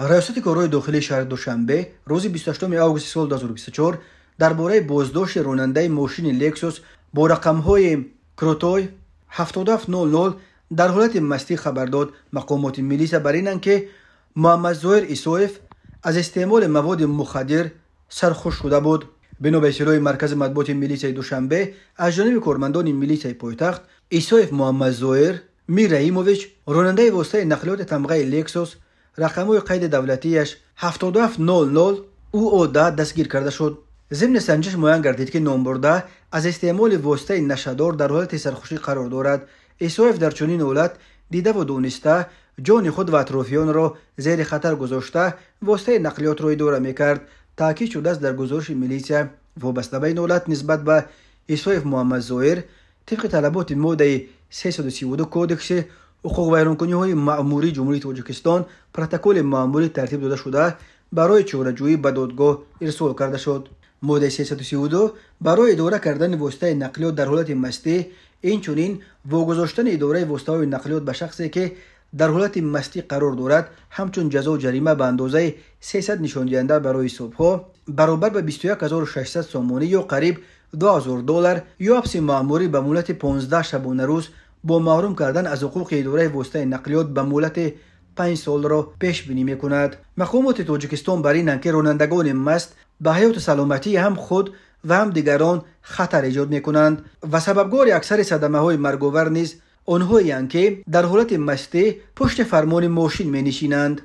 ریاست کارهای داخلی شهر دوشنبه روز 28 آگوست سال 2024 درباره بازداشت راننده ماشین لکسوس با رقم‌های کروتوی 7700 در حالت مستی خبر داد. مقامات ملیس بر اینند که محمد ظاهر ایسوف از استعمال مواد مخدر سرخوش شده بود. بنا به اطلاع مرکز مطبوعات ملیس دوشنبه از جانب کارمندان ملیس پایتخت، ایسوف محمد ظاهر میر رحیموویچ راننده واسطه نقلیات تمغه لکسوس رقم‌های قید دولتیش 7700 او دستگیر کرده شد. ضمن سنجش معین گردید که نامبرده از استعمال واسطه نشه‌دار در حالت سرخوشی قرار دارد. ایسوف در چنین حالت دیده و دونسته جان خود و اطرافیان را زیر خطر گذاشته واسطه نقلیات را اداره میکرد. تاکید شده است در گزارش ملیسیا وابسته به این حالت نسبت به ایسوف محمد ظاهر طبق طلبات ماده 332 کودکس حقوق ویرانکنی‌های مأموری جمهوری تاجیکستان پروتکل مأموری ترتیب داده شده برای چاره‌جویی به دادگاه ارسال کرده شد. ماده 332 برای اداره کردن واسطه نقلیات در حالت مستی، اینچنین واگذاشتن اداره واسطه‌های نقلیات به شخصی که در حالت مستی قرار دارد همچون جزا و جریمه به اندازه 300 نشان دهنده برای صبح‌ها برابر به 21600 سامانی یا قریب $2000 یا حبس مأموری به مهلت 15 شبانه روز با محروم کردن از حقوق اداره واسطه نقلیات به مهلت 5 سال را پیش بینی می‌کند. مقامات تاجیکستان بر اینند که رانندگان مست به حیات و سلامتی هم خود و هم دیگران خطر ایجاد می‌کنند و سببگار اکثر صدمه‌های مرگ‌آور نیز آنهایی اند که در حالت مستی پشت فرمان ماشین می‌نشینند.